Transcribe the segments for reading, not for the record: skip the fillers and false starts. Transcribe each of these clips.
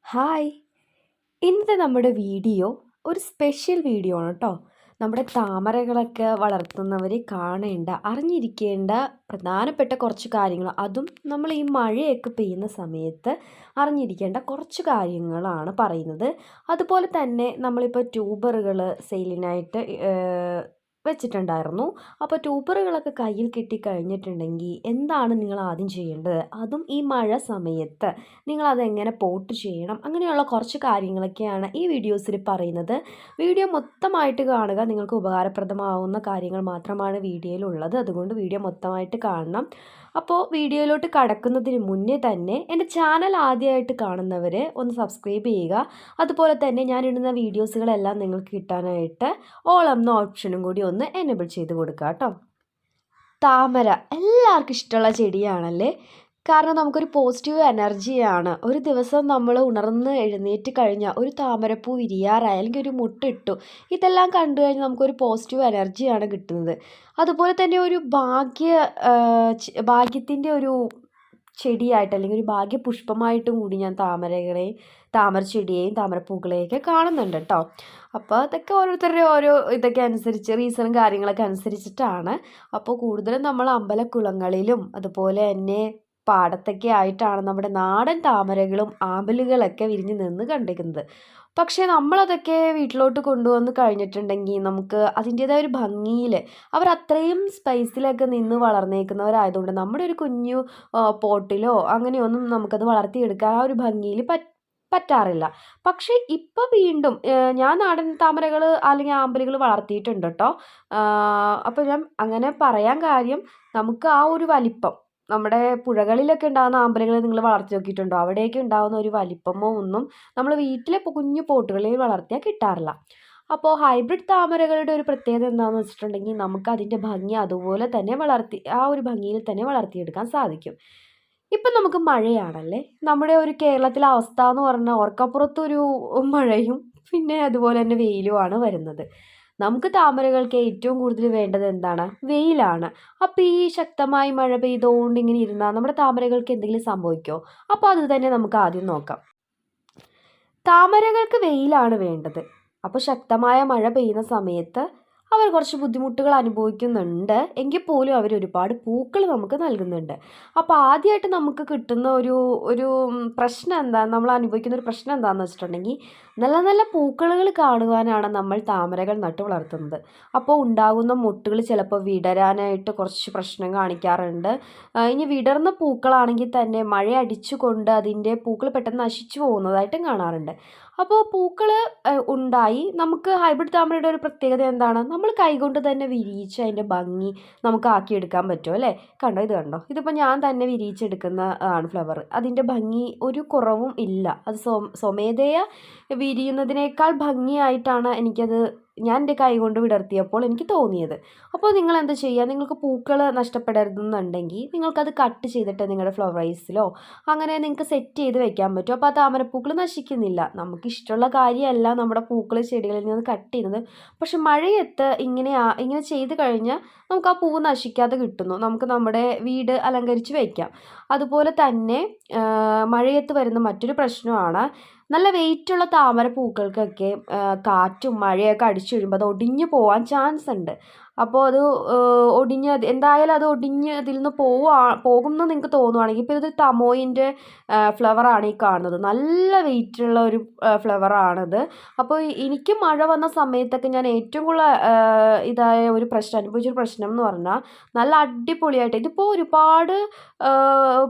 Hi! ഇന്നത്തെ നമ്മുടെ video ഒരു സ്പെഷ്യൽ വീഡിയോ ആണ് കേട്ടോ. നമ്മുടെ താമരകളൊക്കെ വളർത്തുന്നവർ കാണേണ്ട, അറിഞ്ഞിരിക്കേണ്ട പ്രധാനപ്പെട്ട കുറച്ച് കാര്യങ്ങൾ, അതും നമ്മൾ ഈ മഴയൊക്കെ പെയ്യുന്ന സമയത്ത് അറിഞ്ഞിരിക്കേണ്ട കുറച്ച് കാര്യങ്ങളാണ് പറയുന്നത്. അതുപോലെ തന്നെ നമ്മളിപ്പോൾ ട്യൂബറുകൾ സെയിലിനായിട്ട് വെച്ചിട്ടുണ്ടായിരുന്നു. അപ്പോൾ ട്യൂബറുകളൊക്കെ കയ്യിൽ കിട്ടിക്കഴിഞ്ഞിട്ടുണ്ടെങ്കിൽ എന്താണ് നിങ്ങൾ ആദ്യം ചെയ്യേണ്ടത്, അതും ഈ മഴ സമയത്ത് നിങ്ങളതെങ്ങനെ പോട്ട് ചെയ്യണം, അങ്ങനെയുള്ള കുറച്ച് കാര്യങ്ങളൊക്കെയാണ് ഈ വീഡിയോസിൽ പറയുന്നത്. വീഡിയോ മൊത്തമായിട്ട് കാണുക. നിങ്ങൾക്ക് ഉപകാരപ്രദമാവുന്ന കാര്യങ്ങൾ മാത്രമാണ് വീഡിയോയിലുള്ളത്. അതുകൊണ്ട് വീഡിയോ മൊത്തമായിട്ട് കാണണം. അപ്പോൾ വീഡിയോയിലോട്ട് കടക്കുന്നതിന് മുന്നേ തന്നെ എൻ്റെ ചാനൽ ആദ്യമായിട്ട് കാണുന്നവർ ഒന്ന് സബ്സ്ക്രൈബ് ചെയ്യുക. അതുപോലെ തന്നെ ഞാനിടുന്ന വീഡിയോസുകളെല്ലാം നിങ്ങൾക്ക് കിട്ടാനായിട്ട് ഓൾ എന്ന ഓപ്ഷനും കൂടി ഒന്ന് എനേബിൾ ചെയ്ത് കൊടുക്കുക കേട്ടോ. താമര എല്ലാവർക്കും ഇഷ്ടമുള്ള ചെടിയാണല്ലേ. കാരണം നമുക്കൊരു പോസിറ്റീവ് എനർജിയാണ്. ഒരു ദിവസം നമ്മൾ ഉണർന്ന് എഴുന്നേറ്റ് കഴിഞ്ഞാൽ ഒരു താമരപ്പൂ വിരിയാറായി, അല്ലെങ്കിൽ ഒരു മുട്ടിട്ടു, ഇതെല്ലാം കണ്ടു കഴിഞ്ഞാൽ നമുക്കൊരു പോസിറ്റീവ് എനർജിയാണ് കിട്ടുന്നത്. അതുപോലെ തന്നെ ഒരു ഭാഗ്യത്തിൻ്റെ ഒരു ചെടിയായിട്ട്, അല്ലെങ്കിൽ ഒരു ഭാഗ്യപുഷ്പമായിട്ടും കൂടി ഞാൻ താമരച്ചെടിയെയും താമരപ്പൂക്കളെയൊക്കെ കാണുന്നുണ്ട് കേട്ടോ. അപ്പോൾ അതൊക്കെ ഓരോരുത്തരുടെ ഓരോ ഇതൊക്കെ അനുസരിച്ച്, റീസണും കാര്യങ്ങളൊക്കെ അനുസരിച്ചിട്ടാണ്. അപ്പോൾ കൂടുതലും നമ്മൾ അമ്പലക്കുളങ്ങളിലും അതുപോലെ തന്നെ പാടത്തൊക്കെ ആയിട്ടാണ് നമ്മുടെ നാടൻ താമരകളും ആമ്പലുകളൊക്കെ വിരിഞ്ഞ് നിന്ന് കണ്ടിരിക്കുന്നത്. പക്ഷേ നമ്മളതൊക്കെ വീട്ടിലോട്ട് കൊണ്ടുവന്ന് കഴിഞ്ഞിട്ടുണ്ടെങ്കിൽ നമുക്ക് അതിൻ്റേതായ ഒരു ഭംഗിയിൽ, അവർ അത്രയും സ്പൈസിലൊക്കെ നിന്ന് വളർന്നേക്കുന്നവരായതുകൊണ്ട് നമ്മുടെ ഒരു കുഞ്ഞു പോട്ടിലോ അങ്ങനെയൊന്നും നമുക്കത് വളർത്തിയെടുക്കാൻ ആ ഒരു ഭംഗിയിൽ പറ്റാറില്ല. പക്ഷേ ഇപ്പോൾ വീണ്ടും ഞാൻ നാടൻ താമരകൾ അല്ലെങ്കിൽ ആമ്പലുകൾ വളർത്തിയിട്ടുണ്ട് കേട്ടോ. അപ്പോൾ ഞാൻ അങ്ങനെ പറയാൻ കാര്യം, നമുക്ക് ആ ഒരു വലിപ്പം, നമ്മുടെ പുഴകളിലൊക്കെ ഉണ്ടാകുന്ന ആമ്പലുകൾ നിങ്ങൾ വളർത്തി നോക്കിയിട്ടുണ്ടോ? അവിടെയൊക്കെ ഉണ്ടാകുന്ന ഒരു വലിപ്പമോ ഒന്നും നമ്മൾ വീട്ടിലെ കുഞ്ഞു പോട്ടുകളിൽ വളർത്തിയാൽ കിട്ടാറില്ല. അപ്പോൾ ഹൈബ്രിഡ് താമരകളുടെ ഒരു പ്രത്യേകത എന്താണെന്ന് വെച്ചിട്ടുണ്ടെങ്കിൽ നമുക്ക് അതിൻ്റെ ഭംഗി അതുപോലെ തന്നെ ആ ഒരു ഭംഗിയിൽ തന്നെ വളർത്തിയെടുക്കാൻ സാധിക്കും. ഇപ്പം നമുക്ക് മഴയാണല്ലേ. നമ്മുടെ ഒരു കേരളത്തിലെ അവസ്ഥ എന്ന് പറഞ്ഞാൽ ഓർക്കപ്പുറത്തൊരു മഴയും പിന്നെ അതുപോലെ തന്നെ വെയിലുമാണ് വരുന്നത്. നമുക്ക് താമരകൾക്ക് ഏറ്റവും കൂടുതൽ വേണ്ടത് എന്താണ്? വെയിലാണ്. അപ്പോൾ ഈ ശക്തമായി മഴ പെയ്തുകൊണ്ട് ഇങ്ങനെ ഇരുന്നാൽ നമ്മുടെ താമരകൾക്ക് എന്തെങ്കിലും സംഭവിക്കുമോ? അപ്പോൾ അത് തന്നെ നമുക്ക് ആദ്യം നോക്കാം. താമരകൾക്ക് വെയിലാണ് വേണ്ടത്. അപ്പോൾ ശക്തമായ മഴ പെയ്യുന്ന സമയത്ത് അവർ കുറച്ച് ബുദ്ധിമുട്ടുകൾ അനുഭവിക്കുന്നുണ്ട്. എങ്കിൽ പോലും അവർ ഒരുപാട് പൂക്കൾ നമുക്ക് നൽകുന്നുണ്ട്. അപ്പോൾ ആദ്യമായിട്ട് നമുക്ക് കിട്ടുന്ന ഒരു ഒരു പ്രശ്നം എന്താ, നമ്മൾ അനുഭവിക്കുന്ന ഒരു പ്രശ്നം എന്താണെന്ന് വെച്ചിട്ടുണ്ടെങ്കിൽ, നല്ല നല്ല പൂക്കളുകൾ കാണുവാനാണ് നമ്മൾ താമരകൾ നട്ടു വളർത്തുന്നത്. അപ്പോൾ ഉണ്ടാകുന്ന മൊട്ടുകൾ ചിലപ്പോൾ വിടരാനായിട്ട് കുറച്ച് പ്രശ്നം കാണിക്കാറുണ്ട്. ഇനി വിടർന്ന പൂക്കളാണെങ്കിൽ തന്നെ മഴ അടിച്ചുകൊണ്ട് അതിൻ്റെ പൂക്കൾ പെട്ടെന്ന് നശിച്ചു പോകുന്നതായിട്ടും കാണാറുണ്ട്. അപ്പോൾ പൂക്കൾ ഉണ്ടായി. നമുക്ക് ഹൈബ്രിഡ് താമരയുടെ ഒരു പ്രത്യേകത എന്താണ്? നമ്മൾ കൈകൊണ്ട് തന്നെ വിരിയിച്ച് അതിൻ്റെ ഭംഗി നമുക്ക് ആക്കിയെടുക്കാൻ പറ്റും അല്ലേ. കണ്ടോ, ഇത് കണ്ടോ, ഇതിപ്പോൾ ഞാൻ തന്നെ വിരിയിച്ചെടുക്കുന്ന ആണ് ഫ്ലവർ. അതിൻ്റെ ഭംഗി ഒരു കുറവും ഇല്ല. അത് സ്വമേധയ വിരിയുന്നതിനേക്കാൾ ഭംഗിയായിട്ടാണ് ഞാൻ എൻ്റെ കൈ കൊണ്ട് വിടർത്തിയപ്പോൾ എനിക്ക് തോന്നിയത്. അപ്പോൾ നിങ്ങൾ എന്താ ചെയ്യുക, നിങ്ങൾക്ക് പൂക്കൾ നഷ്ടപ്പെടരുതെന്നുണ്ടെങ്കിൽ നിങ്ങൾക്കത് കട്ട് ചെയ്തിട്ട് നിങ്ങളുടെ ഫ്ലവറൈസിലോ അങ്ങനെ നിങ്ങൾക്ക് സെറ്റ് ചെയ്ത് വെക്കാൻ പറ്റും. അപ്പോൾ ആ താമരപ്പൂക്കൾ നശിക്കുന്നില്ല. നമുക്കിഷ്ടമുള്ള കാര്യമല്ല നമ്മുടെ പൂക്കൾ ചെടികളിൽ നിന്ന് കട്ട് ചെയ്യുന്നത്. പക്ഷെ മഴയത്ത് ഇങ്ങനെ ചെയ്ത് കഴിഞ്ഞാൽ നമുക്ക് ആ പൂവ് നശിക്കാതെ കിട്ടുന്നു. നമുക്ക് നമ്മുടെ വീട് അലങ്കരിച്ച് വയ്ക്കാം. അതുപോലെ തന്നെ മഴയത്ത് വരുന്ന മറ്റൊരു പ്രശ്നമാണ്, നല്ല വെയിറ്റുള്ള താമര പൂക്കൾക്കൊക്കെ കാറ്റും മഴയൊക്കെ അടിച്ചു കഴിയുമ്പോൾ അത് ഒടിഞ്ഞു പോകാൻ ചാൻസ് ഉണ്ട്. അപ്പോൾ അത് എന്തായാലും അത് ഒടിഞ്ഞ് അതിൽ നിന്ന് പോകുമെന്ന് നിങ്ങൾക്ക് തോന്നുവാണെങ്കിൽ, ഇപ്പോൾ ഇത് തമോയിൻ്റെ ഫ്ലവറാണ് ഈ കാണുന്നത്. നല്ല വെയിറ്റുള്ള ഒരു ഫ്ലവറാണിത്. അപ്പോൾ എനിക്ക് മഴ വന്ന സമയത്തൊക്കെ ഞാൻ ഏറ്റവും കൂടുതൽ അനുഭവിച്ചൊരു പ്രശ്നം എന്ന് പറഞ്ഞാൽ, നല്ല അടിപൊളിയായിട്ട്, ഇതിപ്പോൾ ഒരുപാട്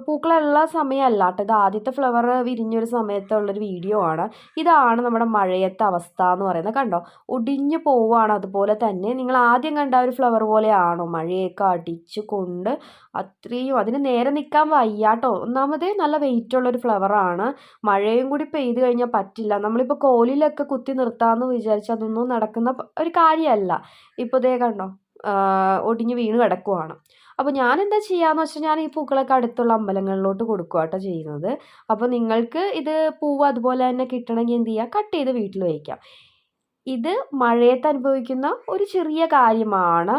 പൂക്കളുള്ള സമയമല്ല കേട്ടോ. ഇത് ആദ്യത്തെ ഫ്ലവർ വിരിഞ്ഞൊരു സമയത്തുള്ളൊരു വീഡിയോ ആണ്. ഇതാണ് നമ്മുടെ മഴയത്തെ അവസ്ഥ എന്ന് പറയുന്നത്. കണ്ടോ, ഒടിഞ്ഞു പോവുകയാണ്. അതുപോലെ തന്നെ നിങ്ങൾ ആദ്യം കണ്ട ഒരു ഫ്ലവർ പോലെയാണോ? മഴയൊക്കെ അടിച്ചു കൊണ്ട് അത്രയും അതിന് നേരെ നിൽക്കാൻ വയ്യാട്ടോ. ഒന്നാമതേ നല്ല വെയിറ്റുള്ളൊരു ഫ്ലവറാണ്. മഴയും കൂടി പെയ്ത് കഴിഞ്ഞാൽ പറ്റില്ല. നമ്മളിപ്പോൾ കോലിലൊക്കെ കുത്തി നിർത്താമെന്ന് വിചാരിച്ചാൽ അതൊന്നും നടക്കുന്ന ഒരു കാര്യമല്ല. ഇപ്പോൾ ദേ കണ്ടോ, ഒടിഞ്ഞ് വീണ് കിടക്കുവാണ്. അപ്പോൾ ഞാൻ എന്താ ചെയ്യാന്ന് വെച്ചാൽ, ഞാൻ ഈ പൂക്കളൊക്കെ അടുത്തുള്ള അമ്പലങ്ങളിലോട്ട് കൊടുക്കുക കേട്ടോ ചെയ്യുന്നത്. അപ്പോൾ നിങ്ങൾക്ക് ഇത് പൂവ് അതുപോലെ തന്നെ കിട്ടണമെങ്കിൽ എന്ത് ചെയ്യുക, കട്ട് ചെയ്ത് വീട്ടിൽ വയ്ക്കാം. ഇത് മഴയത്ത് അനുഭവിക്കുന്ന ഒരു ചെറിയ കാര്യമാണ്.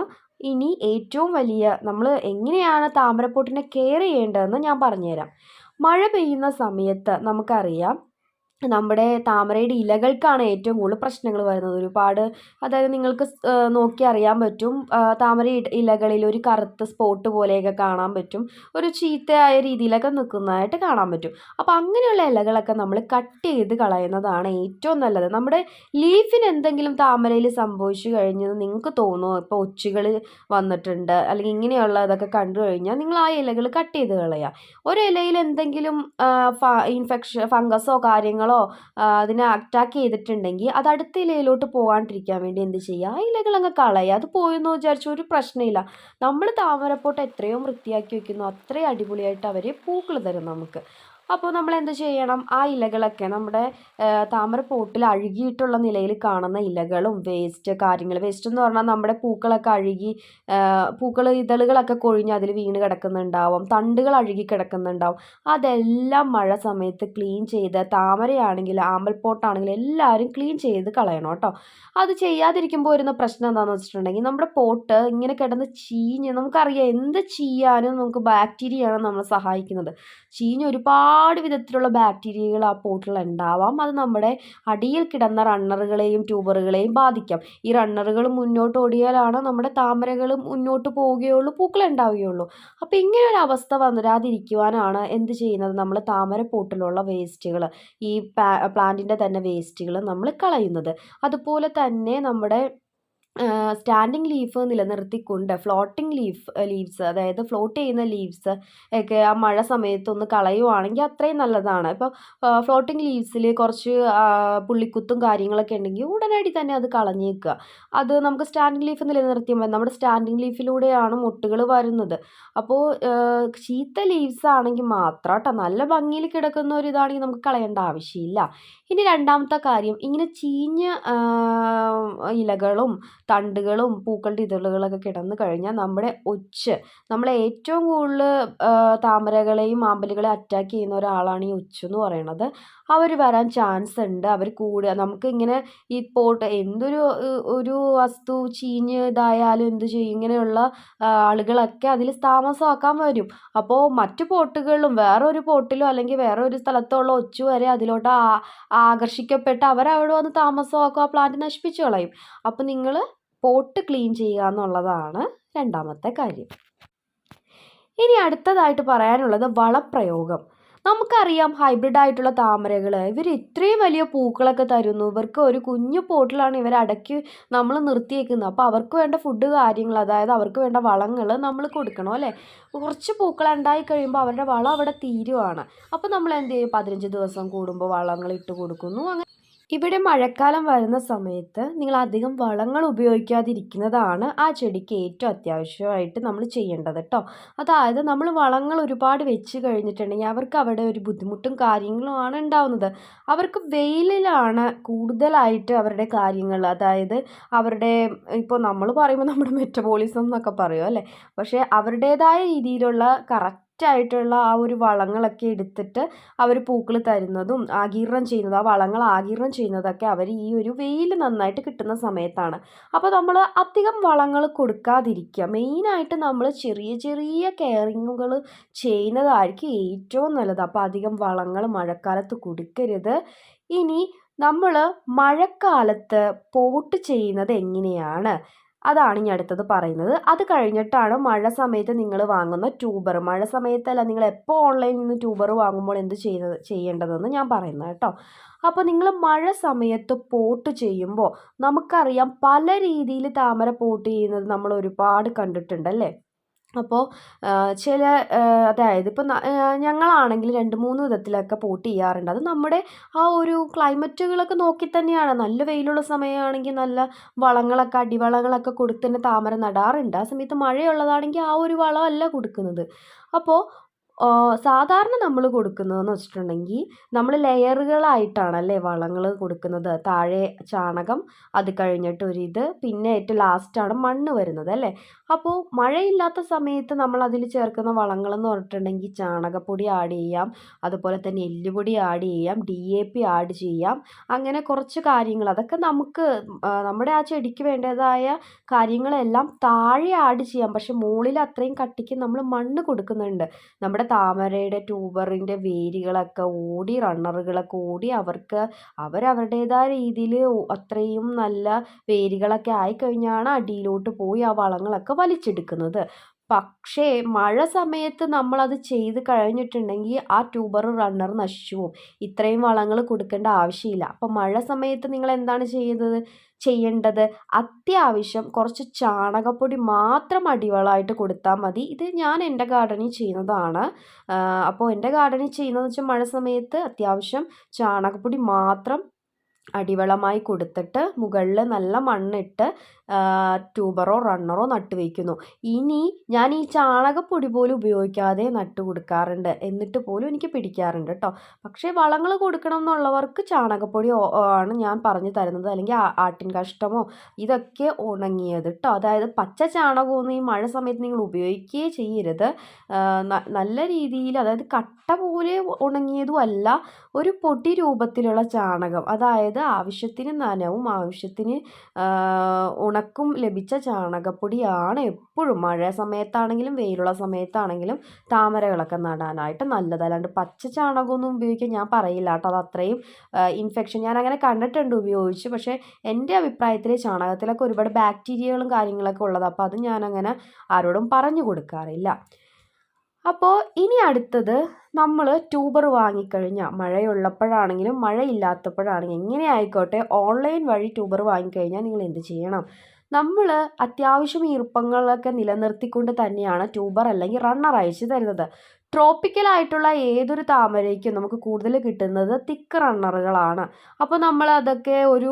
ഇനി ഏറ്റവും വലിയ, നമ്മൾ എങ്ങനെയാണ് താമരപ്പൊട്ടിനെ കെയർ ചെയ്യേണ്ടതെന്ന് ഞാൻ പറഞ്ഞുതരാം. മഴ പെയ്യുന്ന സമയത്ത് നമുക്കറിയാം നമ്മുടെ താമരയുടെ ഇലകൾക്കാണ് ഏറ്റവും കൂടുതൽ പ്രശ്നങ്ങൾ വരുന്നത്. ഒരുപാട്, അതായത് നിങ്ങൾക്ക് നോക്കി അറിയാൻ പറ്റും, താമര ഇലകളിൽ ഒരു കറുത്ത സ്പോട്ട് പോലെയൊക്കെ കാണാൻ പറ്റും, ഒരു ചീത്തയായ രീതിയിലൊക്കെ നിൽക്കുന്നതായിട്ട് കാണാൻ പറ്റും. അപ്പോൾ അങ്ങനെയുള്ള ഇലകളൊക്കെ നമ്മൾ കട്ട് ചെയ്ത് കളയുന്നതാണ് ഏറ്റവും നല്ലത്. നമ്മുടെ ലീഫിന് എന്തെങ്കിലും താമരയിൽ സംഭവിച്ചു കഴിഞ്ഞത് നിങ്ങൾക്ക് തോന്നുമോ, ഇപ്പോൾ ഒച്ചുകൾ വന്നിട്ടുണ്ട് അല്ലെങ്കിൽ ഇങ്ങനെയുള്ള ഇതൊക്കെ കണ്ടു കഴിഞ്ഞാൽ നിങ്ങൾ ആ ഇലകൾ കട്ട് ചെയ്ത് കളയുക. ഒരു ഇലയിൽ എന്തെങ്കിലും ഫംഗസോ കാര്യങ്ങളോ അതിനെ അറ്റാക്ക് ചെയ്തിട്ടുണ്ടെങ്കിൽ അത് അടുത്ത ഇലയിലോട്ട് പോകാണ്ടിരിക്കാൻ വേണ്ടി എന്ത് ചെയ്യുക, ആ ഇലകൾ അങ്ങ് കളയുക. അത് പോയെന്ന് വിചാരിച്ചു ഒരു പ്രശ്നമില്ല. നമ്മൾ താമരപ്പോട്ട് എത്രയും വൃത്തിയാക്കി വെക്കുന്നു അത്രയും അടിപൊളിയായിട്ട് അവർ പൂക്കൾ തരും നമുക്ക്. അപ്പോൾ നമ്മൾ എന്ത് ചെയ്യണം, ആ ഇലകളൊക്കെ നമ്മുടെ താമരപ്പോട്ടിൽ അഴുകിയിട്ടുള്ള നിലയിൽ കാണുന്ന ഇലകളും വേസ്റ്റ് എന്ന് പറഞ്ഞാൽ നമ്മുടെ പൂക്കളൊക്കെ അഴുകി, ഇതളുകളൊക്കെ കൊഴിഞ്ഞ് അതിൽ വീണ് കിടക്കുന്നുണ്ടാവും, തണ്ടുകൾ അഴുകി കിടക്കുന്നുണ്ടാവും. അതെല്ലാം മഴ സമയത്ത് ക്ലീൻ ചെയ്ത്, താമരയാണെങ്കിലും ആമ്പൽപ്പോട്ടാണെങ്കിലും എല്ലാവരും ക്ലീൻ ചെയ്ത് കളയണം കേട്ടോ. അത് ചെയ്യാതിരിക്കുമ്പോൾ വരുന്ന പ്രശ്നം എന്താണെന്ന് വെച്ചിട്ടുണ്ടെങ്കിൽ നമ്മുടെ പോട്ട് ഇങ്ങനെ കിടന്ന് ചീഞ്ഞ്, നമുക്കറിയാം എന്ത് ചെയ്യാനും നമുക്ക് ബാക്ടീരിയയാണ് നമ്മളെ സഹായിക്കുന്നത്. ചീഞ്ഞ് ഒരുപാട് വിധത്തിലുള്ള ബാക്ടീരിയകൾ ആ പോട്ടിൽ ഉണ്ടാവാം. അത് നമ്മുടെ അടിയിൽ കിടന്ന റണ്ണറുകളെയും ട്യൂബറുകളെയും ബാധിക്കാം. ഈ റണ്ണറുകൾ മുന്നോട്ട് ഓടിയാലാണ് നമ്മുടെ താമരകൾ മുന്നോട്ട് പോവുകയുള്ളൂ, പൂക്കൾ ഉണ്ടാവുകയുള്ളൂ. അപ്പോൾ ഇങ്ങനെ ഒരു അവസ്ഥ വരാതിരിക്കുവാനാണ് എന്ത് ചെയ്യുന്നത്, നമ്മൾ താമര പോട്ടിലുള്ള വേസ്റ്റുകൾ, ഈ പ്ലാന്റിൻ്റെ തന്നെ വേസ്റ്റുകൾ നമ്മൾ കളയുന്നത്. അതുപോലെ തന്നെ നമ്മുടെ സ്റ്റാൻഡിങ് ലീഫ് നിലനിർത്തിക്കൊണ്ട് ഫ്ലോട്ടിംഗ് ലീവ്സ്, അതായത് ഫ്ലോട്ട് ചെയ്യുന്ന ലീവ്സ് ഒക്കെ ആ മഴ സമയത്തൊന്ന് കളയുവാണെങ്കിൽ അത്രയും നല്ലതാണ്. ഇപ്പോൾ ഫ്ലോട്ടിംഗ് ലീവ്സിൽ കുറച്ച് പുള്ളിക്കുത്തും കാര്യങ്ങളൊക്കെ ഉണ്ടെങ്കിൽ ഉടനടി തന്നെ അത് കളഞ്ഞേക്കുക. അത് നമുക്ക് സ്റ്റാൻഡിങ് ലീഫ് നിലനിർത്തിയാൽ, നമ്മുടെ സ്റ്റാൻഡിങ് ലീഫിലൂടെയാണ് മുട്ടുകൾ വരുന്നത്. അപ്പോൾ ചീത്ത ലീവ്സ് ആണെങ്കിൽ മാത്രം കേട്ടോ, നല്ല ഭംഗിയിൽ കിടക്കുന്ന ഒരു ഇതാണെങ്കിൽ നമുക്ക് കളയേണ്ട ആവശ്യമില്ല. ഇനി രണ്ടാമത്തെ കാര്യം, ഇങ്ങനെ ചീഞ്ഞ ഇലകളും തണ്ടുകളും പൂക്കളുടെ ഇതളുകളൊക്കെ കിടന്നു കഴിഞ്ഞാൽ നമ്മുടെ നമ്മളെ ഏറ്റവും കൂടുതൽ താമരകളെയും ആമ്പലുകളെയും അറ്റാക്ക് ചെയ്യുന്ന ഒരാളാണ് ഈ ഒച്ചെന്ന് പറയുന്നത്. അവർ വരാൻ ചാൻസ് ഉണ്ട്. അവർ നമുക്ക് ഇങ്ങനെ ഈ പോട്ട് ഒരു വസ്തു ചീഞ്ഞ് ഇതായാലും എന്ത് ചെയ്യും, ഇങ്ങനെയുള്ള ആളുകളൊക്കെ അതിൽ താമസമാക്കാൻ വരും. അപ്പോൾ മറ്റു പോട്ടുകളിലും വേറൊരു പോട്ടിലോ അല്ലെങ്കിൽ വേറെ ഒരു സ്ഥലത്തുള്ള ഒച്ചു വരെ അതിലോട്ട് ആകർഷിക്കപ്പെട്ട് അവരവിടെ വന്ന് താമസമാക്കും, ആ പ്ലാന്റ് നശിപ്പിച്ചു കളയും. അപ്പോൾ നിങ്ങൾ പോട്ട് ക്ലീൻ ചെയ്യുക എന്നുള്ളതാണ് രണ്ടാമത്തെ കാര്യം. ഇനി അടുത്തതായിട്ട് പറയാനുള്ളത് വളപ്രയോഗം. നമുക്കറിയാം ഹൈബ്രിഡ് ആയിട്ടുള്ള താമരകൾ ഇവർ ഇത്രയും വലിയ പൂക്കളൊക്കെ തരുന്നു. ഇവർക്ക് ഒരു കുഞ്ഞു പോട്ടിലാണ് ഇവർ അടക്കി നമ്മൾ നിർത്തിയേക്കുന്നത്. അപ്പോൾ അവർക്ക് വേണ്ട ഫുഡ് കാര്യങ്ങൾ, അതായത് അവർക്ക് വേണ്ട വളങ്ങൾ നമ്മൾ കൊടുക്കണം അല്ലേ. കുറച്ച് പൂക്കൾ ഉണ്ടായി കഴിയുമ്പോൾ അവരുടെ വളം അവിടെ തീരുവാണ്. അപ്പോൾ നമ്മൾ എന്ത് ചെയ്യും, 15 ദിവസം കൂടുമ്പോൾ വളങ്ങൾ ഇട്ട് കൊടുക്കുന്നു. ഇവിടെ മഴക്കാലം വരുന്ന സമയത്ത് നിങ്ങൾ അധികം വളങ്ങൾ ഉപയോഗിക്കാതിരിക്കുന്നതാണ് ആ ചെടിക്ക് ഏറ്റവും അത്യാവശ്യമായിട്ട് നമ്മൾ ചെയ്യേണ്ടത് കേട്ടോ. അതായത് നമ്മൾ വളങ്ങൾ ഒരുപാട് വെച്ച് കഴിഞ്ഞിട്ടുണ്ടെങ്കിൽ അവർക്ക് അവിടെ ഒരു ബുദ്ധിമുട്ടും കാര്യങ്ങളുമാണ് ഉണ്ടാവുന്നത്. അവർക്ക് വെയിലിലാണ് കൂടുതലായിട്ട് അവരുടെ കാര്യങ്ങൾ, അതായത് അവരുടെ, ഇപ്പോൾ നമ്മൾ പറയുമ്പോൾ നമ്മുടെ മെറ്റബോളിസം എന്നൊക്കെ പറയും അല്ലേ, പക്ഷേ അവരുടേതായ രീതിയിലുള്ള ആയിട്ടുള്ള ആ ഒരു വളങ്ങളൊക്കെ എടുത്തിട്ട് അവർ പൂക്കൾ തരുന്നതും ആഗിരണം ചെയ്യുന്നതും, ആ വളങ്ങൾ ആഗിരണം ചെയ്യുന്നതൊക്കെ അവർ ഈ ഒരു വെയിൽ നന്നായിട്ട് കിട്ടുന്ന സമയത്താണ്. അപ്പോൾ നമ്മൾ അധികം വളങ്ങൾ കൊടുക്കാതിരിക്കുക. മെയിനായിട്ട് നമ്മൾ ചെറിയ ചെറിയ കെയറിങ്ങുകൾ ചെയ്യുന്നതായിരിക്കും ഏറ്റവും നല്ലത്. അപ്പോൾ അധികം വളങ്ങൾ മഴക്കാലത്ത് കൊടുക്കരുത്. ഇനി നമ്മൾ മഴക്കാലത്ത് പോട്ട് ചെയ്യുന്നത് എങ്ങനെയാണ്, അതാണ് ഇനി അടുത്തത് പറയുന്നത്. അത് കഴിഞ്ഞിട്ടാണ് മഴ സമയത്ത് നിങ്ങൾ വാങ്ങുന്ന ട്യൂബർ, മഴ സമയത്തല്ല, നിങ്ങൾ എപ്പോൾ ഓൺലൈനിൽ നിന്ന് ട്യൂബർ വാങ്ങുമ്പോൾ എന്ത് ചെയ്യേണ്ടതെന്ന് ഞാൻ പറയുന്നത് കേട്ടോ. അപ്പോൾ നിങ്ങൾ മഴ സമയത്ത് പോട്ട് ചെയ്യുമ്പോൾ നമുക്കറിയാം പല രീതിയിൽ താമര പോട്ട് ചെയ്യുന്നത് നമ്മൾ ഒരുപാട് കണ്ടിട്ടുണ്ടല്ലേ. അപ്പോൾ അതായത് ഇപ്പോൾ ഞങ്ങളാണെങ്കിൽ 2-3 വിധത്തിലൊക്കെ പോട്ട് ചെയ്യാറുണ്ട്. അത് നമ്മുടെ ആ ഒരു ക്ലൈമറ്റുകളൊക്കെ നോക്കി തന്നെയാണ്. നല്ല വെയിലുള്ള സമയമാണെങ്കിൽ നല്ല വളങ്ങളൊക്കെ, അടിവളങ്ങളൊക്കെ കൊടുത്ത് തന്നെ താമര നടാറുണ്ട്. ആ സമയത്ത് മഴയുള്ളതാണെങ്കിൽ ആ ഒരു വളമല്ല കൊടുക്കുന്നത്. അപ്പോൾ സാധാരണ നമ്മൾ കൊടുക്കുന്നതെന്ന് വെച്ചിട്ടുണ്ടെങ്കിൽ നമ്മൾ ലെയറുകളായിട്ടാണല്ലേ വളങ്ങൾ കൊടുക്കുന്നത്. താഴെ ചാണകം, അത് കഴിഞ്ഞിട്ട് പിന്നെ ഏറ്റവും ലാസ്റ്റാണ് മണ്ണ് വരുന്നത് അല്ലേ. അപ്പോൾ മഴയില്ലാത്ത സമയത്ത് നമ്മൾ അതിൽ ചേർക്കുന്ന വളങ്ങളെന്ന് പറഞ്ഞിട്ടുണ്ടെങ്കിൽ ചാണകപ്പൊടി ആഡ് ചെയ്യാം, അതുപോലെ തന്നെ എല്ലുപൊടി ആഡ് ചെയ്യാം, DAP ആഡ് ചെയ്യാം. അങ്ങനെ കുറച്ച് കാര്യങ്ങൾ, അതൊക്കെ നമുക്ക് നമ്മുടെ ആ ചെടിക്ക് വേണ്ടതായ കാര്യങ്ങളെല്ലാം താഴെ ആഡ് ചെയ്യാം. പക്ഷെ മുകളിൽ അത്രയും കട്ടിക്ക് നമ്മൾ മണ്ണ് കൊടുക്കുന്നുണ്ട്. നമ്മുടെ നമ്മുടെ താമരയുടെ ട്യൂബറിൻ്റെ വേരുകളൊക്കെ ഓടി റണ്ണറുകളൊക്കെ ഓടി അവരവരുടേതായ രീതിയിൽ അത്രയും നല്ല വേരുകളൊക്കെ ആയിക്കഴിഞ്ഞാണ് അടിയിലോട്ട് പോയി ആ വളങ്ങളൊക്കെ വലിച്ചെടുക്കുന്നത്. പക്ഷേ മഴ സമയത്ത് നമ്മളത് ചെയ്ത് കഴിഞ്ഞിട്ടുണ്ടെങ്കിൽ ആ ട്യൂബർ റണ്ണർ നശിച്ചു പോകും. ഇത്രയും വളങ്ങൾ കൊടുക്കേണ്ട ആവശ്യമില്ല. അപ്പം മഴ സമയത്ത് നിങ്ങൾ എന്താണ് ചെയ്യേണ്ടത്? അത്യാവശ്യം കുറച്ച് ചാണകപ്പൊടി മാത്രം അടിവളമായിട്ട് കൊടുത്താൽ മതി. ഇത് ഞാൻ എൻ്റെ ഗാർഡനിൽ ചെയ്യുന്നതാണ്. അപ്പോൾ എൻ്റെ ഗാർഡനിൽ ചെയ്യുന്നതെന്ന് വെച്ചാൽ മഴ സമയത്ത് അത്യാവശ്യം ചാണകപ്പൊടി മാത്രം അടിവളമായി കൊടുത്തിട്ട് മുകളിൽ നല്ല മണ്ണിട്ട് ട്യൂബറോ റണ്ണറോ നട്ട് വയ്ക്കുന്നു. ഇനി ഞാൻ ഈ ചാണകപ്പൊടി പോലും ഉപയോഗിക്കാതെ നട്ട് കൊടുക്കാറുണ്ട്. എന്നിട്ട് പോലും എനിക്ക് പിടിക്കാറുണ്ട് കേട്ടോ. പക്ഷേ വളങ്ങൾ കൊടുക്കണം എന്നുള്ളവർക്ക് ചാണകപ്പൊടി ആണ് ഞാൻ പറഞ്ഞു തരുന്നത്. അല്ലെങ്കിൽ ആട്ടിൻ കാഷ്ടമോ ഇതൊക്കെ ഉണങ്ങിയത് കേട്ടോ. അതായത് പച്ച ചാണകമൊന്നും ഈ മഴ സമയത്ത് നിങ്ങൾ ഉപയോഗിക്കുകയേ ചെയ്യരുത്. നല്ല രീതിയിൽ, അതായത് കട്ട പോലെ ഉണങ്ങിയതും അല്ല, ഒരു പൊടി രൂപത്തിലുള്ള ചാണകം, അതായത് ആവശ്യത്തിന് നനവും ആവശ്യത്തിന് ഉണക്കും ലഭിച്ച ചാണകപ്പൊടിയാണ് എപ്പോഴും മഴ സമയത്താണെങ്കിലും വെയിലുള്ള സമയത്താണെങ്കിലും താമരകളൊക്കെ നടാനായിട്ട് നല്ലത്. അല്ലാണ്ട് പച്ച ചാണകമൊന്നും ഉപയോഗിക്കാൻ ഞാൻ പറയില്ല കേട്ടോ. അത് അത്രയും ഇൻഫെക്ഷൻ ഞാൻ അങ്ങനെ കണ്ടിട്ടുണ്ട് ഉപയോഗിച്ച്. പക്ഷേ എൻ്റെ അഭിപ്രായത്തിൽ ചാണകത്തിലൊക്കെ ഒരുപാട് ബാക്ടീരിയകളും കാര്യങ്ങളൊക്കെ ഉള്ളത്. അപ്പോൾ അത് ഞാനങ്ങനെ ആരോടും പറഞ്ഞു കൊടുക്കാറില്ല. അപ്പോൾ ഇനി അടുത്തത്, നമ്മൾ ട്യൂബർ വാങ്ങിക്കഴിഞ്ഞാൽ മഴയുള്ളപ്പോഴാണെങ്കിലും മഴയില്ലാത്തപ്പോഴാണെങ്കിലും എങ്ങനെ ആയിക്കോട്ടെ ഓൺലൈൻ വഴി ട്യൂബർ വാങ്ങിക്കഴിഞ്ഞാൽ നിങ്ങൾ എന്ത് ചെയ്യണം? നമ്മൾ അത്യാവശ്യം ഈർപ്പങ്ങളൊക്കെ നിലനിർത്തിക്കൊണ്ട് തന്നെയാണ് ട്യൂബർ അല്ലെങ്കിൽ റണ്ണർ അയച്ചു തരുന്നത്. ട്രോപ്പിക്കലായിട്ടുള്ള ഏതൊരു താമരയ്ക്കും നമുക്ക് കൂടുതൽ കിട്ടുന്നത് തിക്ക് റണ്ണറുകളാണ്. അപ്പോൾ നമ്മൾ അതൊക്കെ ഒരു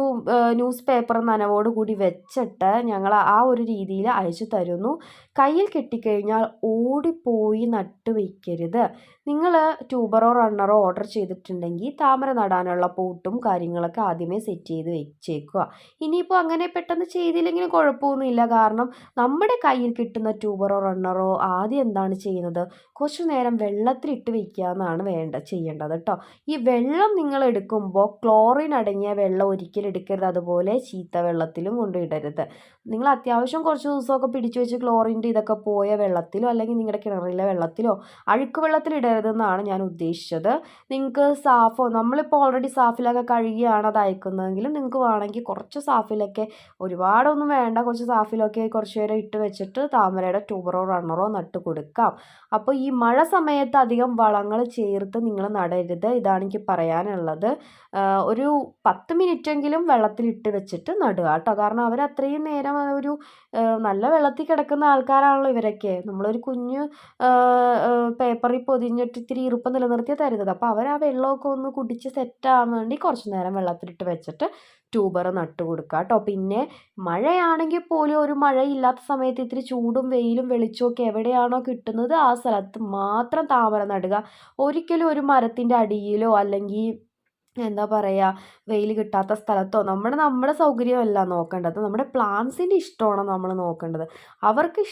ന്യൂസ് പേപ്പർ നനവോട് കൂടി വെച്ചിട്ട് ഞങ്ങൾ ആ ഒരു രീതിയിൽ അയച്ചു തരുന്നു. കയ്യിൽ കിട്ടിക്കഴിഞ്ഞാൽ ഓടിപ്പോയി നട്ട് വയ്ക്കരുത്. നിങ്ങൾ ട്യൂബറോ റണ്ണറോ ഓർഡർ ചെയ്തിട്ടുണ്ടെങ്കിൽ താമര നടാനുള്ള പോട്ടും കാര്യങ്ങളൊക്കെ ആദ്യമേ സെറ്റ് ചെയ്ത് വെച്ചേക്കുക. ഇനിയിപ്പോൾ അങ്ങനെ പെട്ടെന്ന് ചെയ്തില്ലെങ്കിലും കുഴപ്പമൊന്നുമില്ല. കാരണം നമ്മുടെ കയ്യിൽ കിട്ടുന്ന ട്യൂബറോ റണ്ണറോ ആദ്യം എന്താണ് ചെയ്യുന്നത്? കുറച്ച് നേരം വെള്ളത്തിലിട്ട് വയ്ക്കുക എന്നാണ് ചെയ്യേണ്ടത് കേട്ടോ. ഈ വെള്ളം നിങ്ങൾ എടുക്കുമ്പോൾ ക്ലോറിൻ അടങ്ങിയ വെള്ളം ഒരിക്കലും എടുക്കരുത്. അതുപോലെ ചീത്ത വെള്ളത്തിലും കൊണ്ടിടരുത്. നിങ്ങൾ അത്യാവശ്യം കുറച്ച് ദിവസമൊക്കെ പിടിച്ചു വെച്ച് ക്ലോറിൻ്റെ ഇതൊക്കെ പോയ വെള്ളത്തിലോ അല്ലെങ്കിൽ നിങ്ങളുടെ കിണറിലെ വെള്ളത്തിലോ അഴുക്ക് വെള്ളത്തിലിടരുതെന്നാണ് ഞാൻ ഉദ്ദേശിച്ചത്. നിങ്ങൾക്ക് സാഫോ, നമ്മളിപ്പോൾ ഓൾറെഡി സാഫിലൊക്കെ കഴുകിയാണ് അത് അയക്കുന്നതെങ്കിലും നിങ്ങൾക്ക് വേണമെങ്കിൽ കുറച്ച് സാഫിലൊക്കെ, ഒരുപാടൊന്നും വേണ്ട, കുറച്ച് സാഫിലൊക്കെ കുറച്ച് നേരം ഇട്ട് വെച്ചിട്ട് താമരയുടെ ട്യൂബറോ റണ്ണറോ നട്ട് കൊടുക്കാം. അപ്പോൾ ഈ മഴ സമയത്ത് അധികം വളങ്ങൾ ചേർത്ത് നിങ്ങൾ നടരുത്. ഇതാണ് എനിക്ക് പറയാനുള്ളത്. ഒരു 10 മിനിറ്റെങ്കിലും വെള്ളത്തിലിട്ട് വെച്ചിട്ട് നടുക കേട്ടോ. കാരണം അവർ അത്രയും നേരം ഒരു നല്ല വെള്ളത്തിൽ കിടക്കുന്ന ആൾക്കാരാണല്ലോ ഇവരൊക്കെ. നമ്മളൊരു കുഞ്ഞു പേപ്പറിൽ പൊതിഞ്ഞിട്ട് ഇത്തിരി ഈർപ്പം നിലനിർത്തിയാൽ തരുന്നത്. അപ്പോൾ അവർ ആ വെള്ളമൊക്കെ ഒന്ന് കുടിച്ച് സെറ്റാകാൻ വേണ്ടി കുറച്ച് നേരം വെള്ളത്തിലിട്ട് വെച്ചിട്ട് ട്യൂബർ നട്ട് കൊടുക്കുക കേട്ടോ. പിന്നെ മഴയാണെങ്കിൽ പോലും ഒരു മഴയില്ലാത്ത സമയത്ത് ഇത്തിരി ചൂടും വെയിലും വെളിച്ചമൊക്കെ എവിടെയാണോ കിട്ടുന്നത് ആ സ്ഥലത്ത് മാത്രം താമര നടുക. ഒരിക്കലും ഒരു മരത്തിൻ്റെ അടിയിലോ അല്ലെങ്കിൽ എന്താ പറയുക, വെയിൽ കിട്ടാത്ത സ്ഥലത്തോ, നമ്മുടെ സൗകര്യമല്ല നോക്കേണ്ടത്. നമ്മുടെ പ്ലാന്റ്സിൻ്റെ ഇഷ്ടമാണ് നമ്മൾ നോക്കേണ്ടത്. അവർക്ക്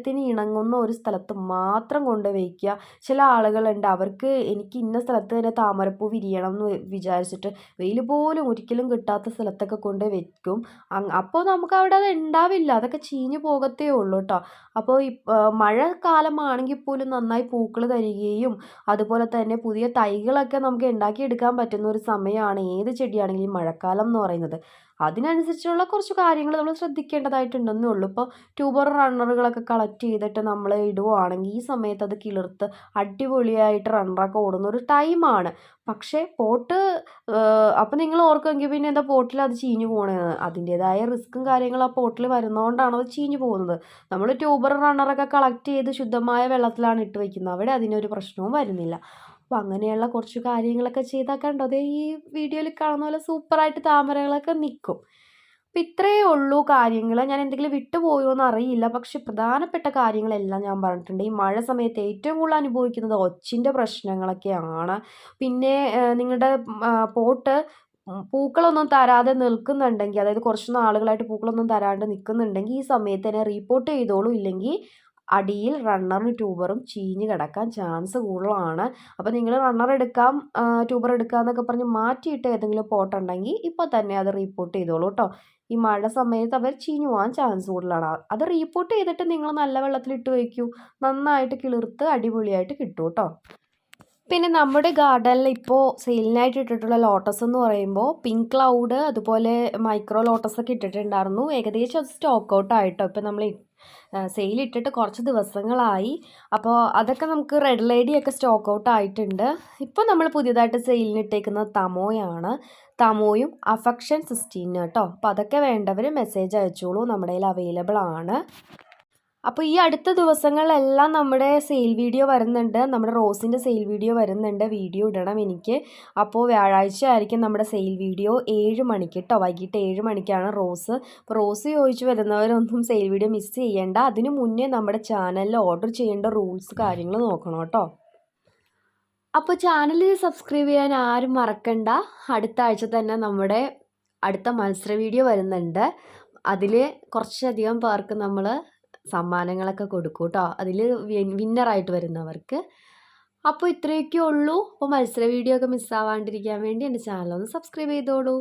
ത്തിന് ഇണങ്ങുന്ന ഒരു സ്ഥലത്ത് മാത്രം കൊണ്ട് വയ്ക്കുക. ചില ആളുകളുണ്ട്, അവർക്ക് എനിക്ക് ഇന്ന സ്ഥലത്ത് തന്നെ താമരപ്പൂ വിരിയണം എന്ന് വിചാരിച്ചിട്ട് വെയിൽ പോലും ഒരിക്കലും കിട്ടാത്ത സ്ഥലത്തൊക്കെ കൊണ്ട് വെക്കും. അപ്പോൾ നമുക്ക് അവിടെ അത് ഉണ്ടാവില്ല, അതൊക്കെ ചീഞ്ഞു പോകത്തേ ഉള്ളൂ കേട്ടോ. അപ്പോൾ ഈ മഴക്കാലമാണെങ്കിൽ പോലും നന്നായി പൂക്കൾ തരികയും അതുപോലെ തന്നെ പുതിയ തൈകളൊക്കെ നമുക്ക് ഉണ്ടാക്കിയെടുക്കാൻ പറ്റുന്ന ഒരു സമയമാണ് ഏത് ചെടിയാണെങ്കിലും ഈ മഴക്കാലം എന്ന് പറയുന്നത്. അതിനനുസരിച്ചുള്ള കുറച്ച് കാര്യങ്ങൾ നമ്മൾ ശ്രദ്ധിക്കേണ്ടതായിട്ടുണ്ടെന്നേ ഉള്ളൂ. ഇപ്പോൾ ട്യൂബർ റണ്ണറുകളൊക്കെ കളക്ട് ചെയ്തിട്ട് നമ്മൾ ഇടുവാണെങ്കിൽ ഈ സമയത്ത് അത് കിളിർത്ത് അടിപൊളിയായിട്ട് റണ്ണറൊക്കെ ഓടുന്ന ഒരു ടൈമാണ്. പക്ഷേ പോട്ട്, അപ്പോൾ നിങ്ങൾ ഓർക്കുമെങ്കിൽ പിന്നെ എന്താ പോട്ടിൽ അത് ചീഞ്ഞു പോകണത്? അതിൻ്റേതായ റിസ്ക്കും കാര്യങ്ങളും ആ പോട്ടിൽ വരുന്നതുകൊണ്ടാണ് അത് ചീഞ്ഞു പോകുന്നത്. നമ്മൾ ട്യൂബർ റണ്ണറൊക്കെ കളക്ട് ചെയ്ത് ശുദ്ധമായ വെള്ളത്തിലാണ് ഇട്ട് വയ്ക്കുന്നത്. അവിടെ അതിനൊരു പ്രശ്നവും വരുന്നില്ല. അപ്പോൾ അങ്ങനെയുള്ള കുറച്ച് കാര്യങ്ങളൊക്കെ ചെയ്താൽ കണ്ടോ, അതേ ഈ വീഡിയോയിൽ കാണുന്ന പോലെ സൂപ്പറായിട്ട് താമരകളൊക്കെ നിൽക്കും. അപ്പം ഇത്രയേ ഉള്ളൂ കാര്യങ്ങൾ. ഞാൻ എന്തെങ്കിലും വിട്ടുപോയോ എന്ന് അറിയില്ല. പക്ഷെ പ്രധാനപ്പെട്ട കാര്യങ്ങളെല്ലാം ഞാൻ പറഞ്ഞിട്ടുണ്ട്. ഈ മഴ സമയത്ത് ഏറ്റവും കൂടുതൽ അനുഭവിക്കുന്നത് ഒച്ചിൻ്റെ പ്രശ്നങ്ങളൊക്കെയാണ്. പിന്നെ നിങ്ങളുടെ പോട്ട് പൂക്കളൊന്നും തരാതെ നിൽക്കുന്നുണ്ടെങ്കിൽ, അതായത് കുറച്ച് നാളുകളായിട്ട് പൂക്കളൊന്നും തരാണ്ട് നിൽക്കുന്നുണ്ടെങ്കിൽ ഈ സമയത്ത് തന്നെ റീപോർട്ട് ചെയ്തോളൂ. ഇല്ലെങ്കിൽ അടിയിൽ റണ്ണറും ട്യൂബറും ചീഞ്ഞ് കിടക്കാൻ ചാൻസ് കൂടുതലാണ്. അപ്പോൾ നിങ്ങൾ റണ്ണർ എടുക്കാം ട്യൂബർ എടുക്കാം എന്നൊക്കെ പറഞ്ഞ് മാറ്റിയിട്ട് ഏതെങ്കിലും പോട്ടുണ്ടെങ്കിൽ ഇപ്പോൾ തന്നെ അത് റീപ്പോർട്ട് ചെയ്തോളൂ കേട്ടോ. ഈ മഴ സമയത്ത് അവർ ചീഞ്ഞു പോകാൻ ചാൻസ് കൂടുതലാണ്. അത് റീപ്പോർട്ട് ചെയ്തിട്ട് നിങ്ങൾ നല്ല വെള്ളത്തിലിട്ട് വയ്ക്കൂ, നന്നായിട്ട് കിളിർത്ത് അടിപൊളിയായിട്ട് കിട്ടും കേട്ടോ. പിന്നെ നമ്മുടെ ഗാർഡനിൽ ഇപ്പോൾ സെയിലിനായിട്ട് ഇട്ടിട്ടുള്ള ലോട്ടസ് എന്ന് പറയുമ്പോൾ പിങ്ക് ക്ലൗഡ്, അതുപോലെ മൈക്രോ ലോട്ടസ് ഒക്കെ ഇട്ടിട്ടുണ്ടായിരുന്നു. ഏകദേശം അത് സ്റ്റോക്ക് ഔട്ട് ആയിട്ടോ. ഇപ്പോൾ നമ്മൾ സെയിൽ ഇട്ടിട്ട് കുറച്ച് ദിവസങ്ങളായി. അപ്പോൾ അതൊക്കെ നമുക്ക് റെഡ് ലേഡിയൊക്കെ സ്റ്റോക്ക് ഔട്ട് ആയിട്ടുണ്ട്. ഇപ്പോൾ നമ്മൾ പുതിയതായിട്ട് സെയിലിന് ഇട്ടേക്കുന്നത് തമോയാണ്. തമോയും അഫക്ഷൻ 16 കേട്ടോ. അപ്പോൾ അതൊക്കെ വേണ്ടവർ മെസ്സേജ് അയച്ചോളൂ, നമ്മുടെ കയ്യിൽ അവൈലബിൾ ആണ്. അപ്പോൾ ഈ അടുത്ത ദിവസങ്ങളിലെല്ലാം നമ്മുടെ സെയിൽ വീഡിയോ വരുന്നുണ്ട്. നമ്മുടെ റോസിൻ്റെ സെയിൽ വീഡിയോ വരുന്നുണ്ട്. വീഡിയോ ഇടണം എനിക്ക്. അപ്പോൾ വ്യാഴാഴ്ച ആയിരിക്കും നമ്മുടെ സെയിൽ വീഡിയോ 7 മണിക്ക് കേട്ടോ. വൈകിട്ട് 7 മണിക്കാണ് റോസ്. അപ്പോൾ റോസ് ചോദിച്ച് വരുന്നവരൊന്നും സെയിൽ വീഡിയോ മിസ് ചെയ്യേണ്ട. അതിന് മുന്നേ നമ്മുടെ ചാനലിൽ ഓർഡർ ചെയ്യേണ്ട റൂൾസ് കാര്യങ്ങൾ നോക്കണം കേട്ടോ. അപ്പോൾ ചാനൽ സബ്സ്ക്രൈബ് ചെയ്യാൻ ആരും മറക്കണ്ട. അടുത്ത ആഴ്ച തന്നെ നമ്മുടെ അടുത്ത മത്സര വീഡിയോ വരുന്നുണ്ട്. അതിൽ കുറച്ചധികം പേർക്ക് നമ്മൾ സമ്മാനങ്ങളൊക്കെ കൊടുക്കും കേട്ടോ, അതിൽ വിന്നറായിട്ട് വരുന്നവർക്ക്. അപ്പോൾ ഇത്രയൊക്കെ ഉള്ളൂ. അപ്പോൾ മത്സര വീഡിയോ ഒക്കെ മിസ്സാവാണ്ടിരിക്കാൻ വേണ്ടി എൻ്റെ ചാനൽ ഒന്ന് സബ്സ്ക്രൈബ് ചെയ്തോളൂ.